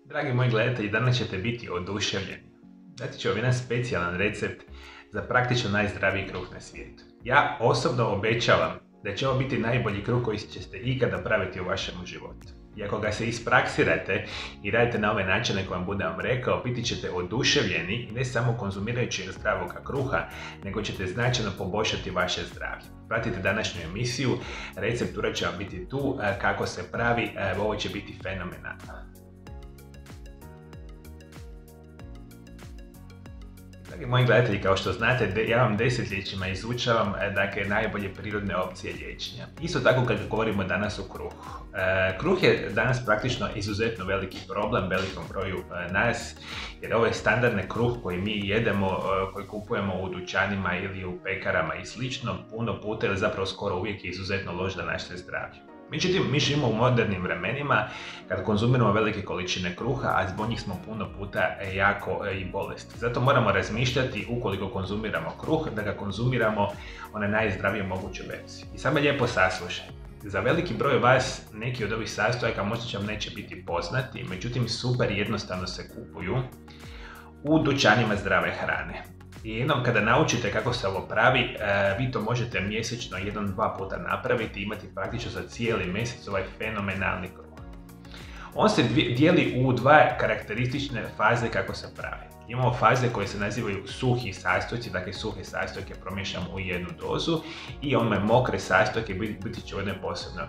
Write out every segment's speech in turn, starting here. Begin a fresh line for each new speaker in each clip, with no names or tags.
Dragi moji gledatelji, danas ćete biti oduševljeni. Dati ću vam jedan specijalan recept za praktično najzdraviji kruh na svijetu. Ja osobno obećavam da će ovo biti najbolji kruh koji ćete ikada praviti u vašem životu. I ako ga se ispraksirate i radite na ovaj način koji vam budem rekao, biti ćete oduševljeni ne samo konzumirajući zdravog kruha, nego ćete značajno poboljšati vaše zdravlje. Pratite današnju emisiju, receptura će vam biti tu, kako se pravi, ovo će biti fenomenalno. Dragi moji gledatelji, kao što znate, ja vam desetljećima izučavam najbolje prirodne opcije liječenja. Isto tako kad govorimo danas o kruhu. Kruh je danas praktično izuzetno veliki problem velikom broju nas, jer ovo je standardni kruh koji mi jedemo, koji kupujemo u dućanima ili u pekarama i slično, puno puta ili zapravo skoro uvijek je izuzetno loš za naše zdravlje. Međutim, mi živimo u modernim vremenima kad konzumiramo velike količine kruha, a zbog njih smo puno puta jako i bolesti. Zato moramo razmišljati, ukoliko konzumiramo kruh, da ga konzumiramo one najzdravije moguće verzije. I sad me lijepo saslušajte. Za veliki broj vas neki od ovih sastojaka možda će vam neće biti poznati, međutim super jednostavno se kupuju u dućanima zdrave hrane. I jednom kada naučite kako se ovo pravi, vi to možete mjesečno 1-2 puta napraviti i imati praktično za cijeli mjesec ovaj fenomenalni kruh. On se dijeli u dva karakteristične faze kako se pravi. Imamo faze koje se nazivaju suhi sastojci, dakle suhe sastojke promiješamo u jednu dozu, i one mokre sastojke biti će u jednoj posebnoj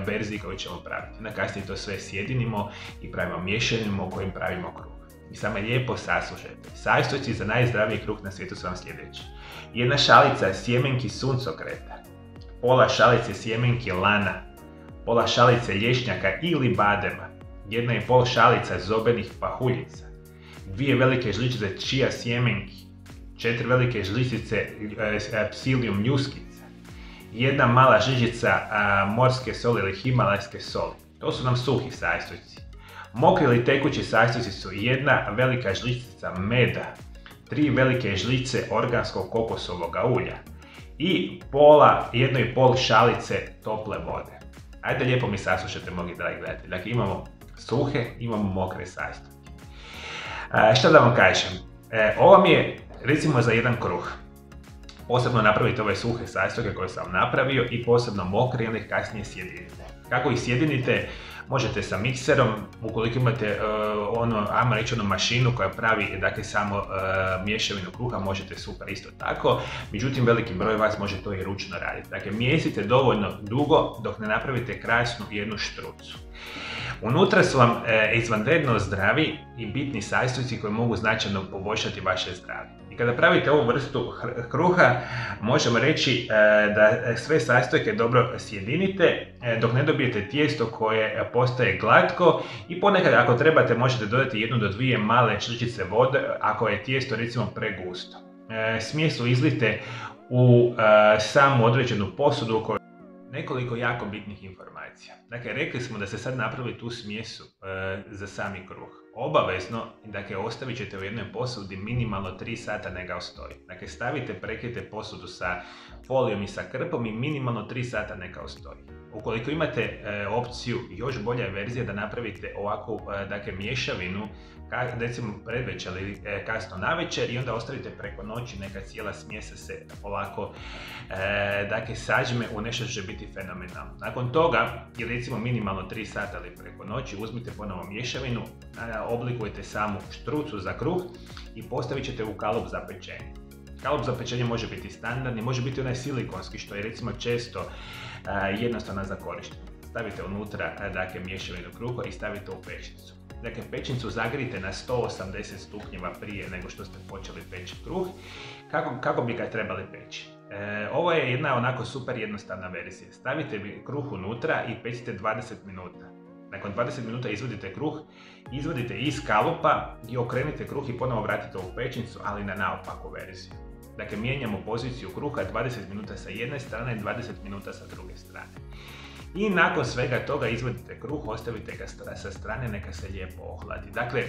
verziji koju ćemo praviti. Na kasnije to sve sjedinimo i pravimo mješavinu u kojem pravimo kruh. I samo lijepo saslušajte. Sastojci za najzdraviji kruh na svijetu su vam sljedeći. 1 šalica sjemenki suncokreta, pola šalice sjemenki lana, pola šalice lješnjaka ili badema, 1,5 šalica zobenih pahuljica, 2 velike žličice čija sjemenki, 4 velike žličice psilium ljuskica, 1 mala žličica morske soli ili himalajske soli. To su nam suhi sastojci. Mokri ili tekući sastojci su 1 velika žličica meda, 3 velike žlice organskog kokosovog ulja i 1,5 šalice tople vode. Ajde lijepo mi saslušajte, moji dragi gledatelji. Dakle, imamo suhe, imamo mokre sastojke. Šta da vam kažem? Ovo mi je recimo za jedan kruh. Posebno napravite ove suhe sastojke koje sam napravio i posebno mokre i onda ih kasnije sjedinite. Kako ih sjedinite? Možete sa mikserom, ukoliko imate ajmo reći mašinu koja pravi samo mješavinu kruha, možete super isto tako. Međutim, veliki broj vas može to i ručno raditi. Dakle, mijesite dovoljno dugo dok ne napravite krasnu jednu štrucu. Unutra su vam izvanredno zdravi i bitni sastojci koji mogu značajno poboljšati vaše zdravlje. I kada pravite ovu vrstu kruha, možemo reći da sve sastojke dobro sjedinite dok ne dobijete tijesto koje postaje glatko, i ponekad ako trebate možete dodati 1 do 2 male žličice vode ako je tijesto recimo pregusto. Smjes izlijte u samu određenu posudu u kojoj nekoliko jako bitnih informacija. Dakle, rekli smo da se sad napravi tu smjesu za sami kruh. Obavezno, ostavit ćete u jednoj posudi minimalno 3 sata neka ostoji. Dakle, prekrijte posudu sa folijom i sa krpom i minimalno 3 sata neka ostoji. Ukoliko imate opciju, još bolja verzija da napravite ovakvu mješavinu, recimo predvečer ili kasno navečer, i onda ostavite preko noći, neka cijela smjesa se polako sažme u nešto što će biti fenomenalno. Nakon toga, recimo minimalno 3 sata ili preko noći, uzmite ponovo mješavinu, oblikujete samu štrucu za kruh i postavit ćete u kalup za pečenje. Kalup za pečenje može biti standardni, može biti onaj silikonski što je recimo često jednostavno za korištenje. Stavite unutra mješavinu kruha i stavite u pećnicu. Dakle, pećnicu zagrijte na 180 stupnjeva prije nego što ste počeli peći kruh. Kako bi ga trebali peći? Ovo je jedna onako super jednostavna verzija. Stavite kruh unutra i pecite 20 minuta. Nakon 20 minuta izvadite kruh, izvadite iz kalupa i okrenite kruh i ponovo vratite u pećnicu, ali na naopaku verziju. Dakle, mijenjamo poziciju kruha 20 minuta sa jedne strane i 20 minuta sa druge strane. I nakon svega toga izvadite kruh, ostavite ga sa strane, neka se lijepo ohladi. Dakle,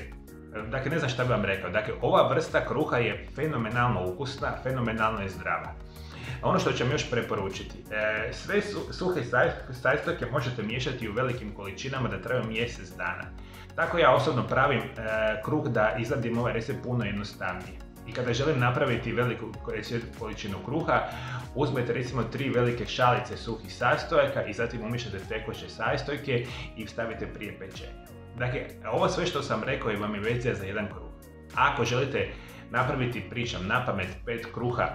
ne znam šta bi vam rekao. Dakle, ova vrsta kruha je fenomenalno ukusna, fenomenalno je zdrava. A ono što ću vam još preporučiti, sve suhe sastojke možete miješati u velikim količinama da traju mjesec dana. Tako ja osobno pravim kruh da izradim ovaj recept puno jednostavnije. I kada želim napraviti veliku količinu kruha, uzmete recimo 3 velike šalice suhih sastojaka i zatim umiješate tekuće sastojke i stavite prije pečenja. Dakle, ovo sve što sam rekao vam je verzija za jedan kruh. Ako želite napraviti, pričam napamet, 5 kruha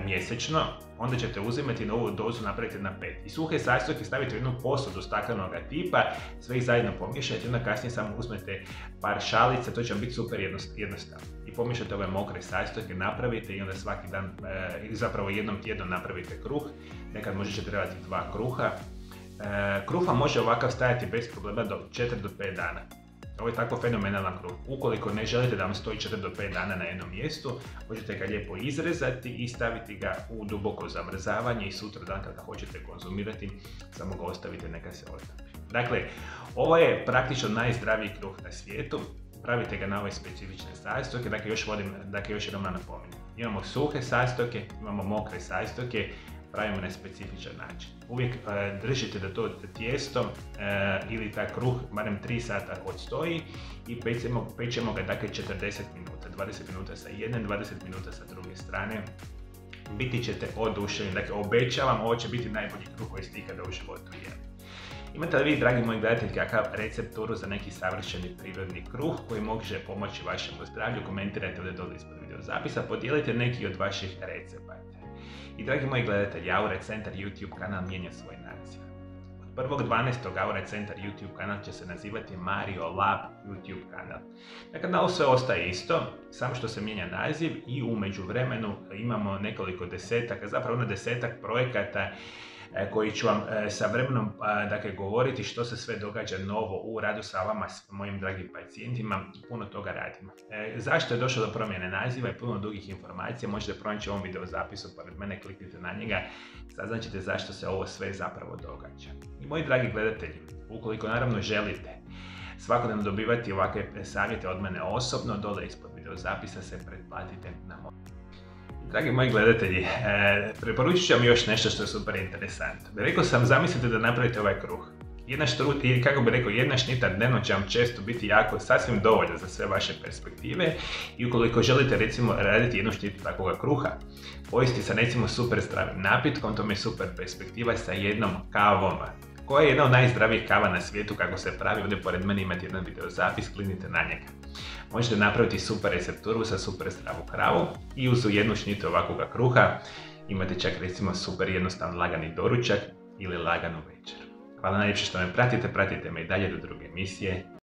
mjesečno, onda ćete uzimati novu dozu, napraviti na 5. I suhe sastojke stavite u jednu posudu staklenog tipa, sve ih zajedno pomiješajte i onda kasnije samo uzmete par šalica, to će vam biti super jednostavno. I pomiješate ove mokre sastojke, napravite i onda svaki dan, zapravo jednom tjedno napravite kruh. Nekad možete trebati 2 kruha. Kruh vam može ovakav stajati bez problema do 4 do 5 dana. Ovo je tako fenomenalan kruh. Ukoliko ne želite da vam stoji 4 do 5 dana na jednom mjestu, možete ga lijepo izrezati i staviti ga u duboko zamrzavanje i sutra dan kada hoćete konzumirati, samo ga ostavite neka se ostavi. Dakle, ovo je praktično najzdraviji kruh na svijetu. Pravite ga na ove specifične sastojke, dakle još jednom napominjem. Imamo suhe sastojke, imamo mokre sastojke, pravimo na specifičan način. Uvijek držite da to tijesto ili taj kruh barem 3 sata odstoji i pečemo ga dakle 40 minuta, 20 minuta sa jedne, 20 minuta sa druge strane. Biti ćete oduševljeni, dakle obećavam, ovo će biti najbolji kruh koji ste ikada u životu jeli. Imate li vi, dragi moji gledatelji, kakav recepturu za neki savršeni prirodni kruh koji može pomoći vašemu zdravlju? Komentirajte ovdje dole ispod video zapisa, podijelite neki od vaših recepata. I dragi moji gledatelji, Aura Centar YouTube kanal mijenja svoj naziv. Od 1.12. Aura Centar YouTube kanal će se nazivati Mario Lab YouTube kanal. Na kanalu sve ostaje isto, samo što se mijenja naziv i u međuvremenu imamo nekoliko desetaka, zapravo 10-ak projekata koji ću vam sa vremenom govoriti što se sve događa novo u radu sa vama, s mojim dragim pacijentima, puno toga radimo. Zašto je došlo do promjene naziva i puno drugih informacija možete pronaći u ovom video zapisu pored mene, kliknite na njega, saznaćete zašto se ovo sve zapravo događa. I moji dragi gledatelji, ukoliko naravno želite svakodnevno dobivati ovakve savjete od mene osobno, dole ispod video zapisa se pretplatite na moj. Dragi moji gledatelji, preporučit ću vam još nešto što je super interesantno. Rekao sam, zamislite da napravite ovaj kruh. Jedna šnita dnevno će vam često biti sasvim dovoljna za sve vaše perspektive i ukoliko želite recimo raditi jednu šnitu takvoga kruha, pojesti sa recimo super zdravim napitkom, to mi je super perspektiva sa jednom kavom. Koja je jedna od najzdravijih kava na svijetu kako se pravi, ovdje pored mene imate jedan video zapis, kliknite na njega. Možete napraviti super recepturu sa super zdravu kravu i uz jednu šnitu ovakvoga kruha imate čak recimo super jednostavan lagani doručak ili laganu večer. Hvala najljepše što me pratite me i dalje do druge emisije.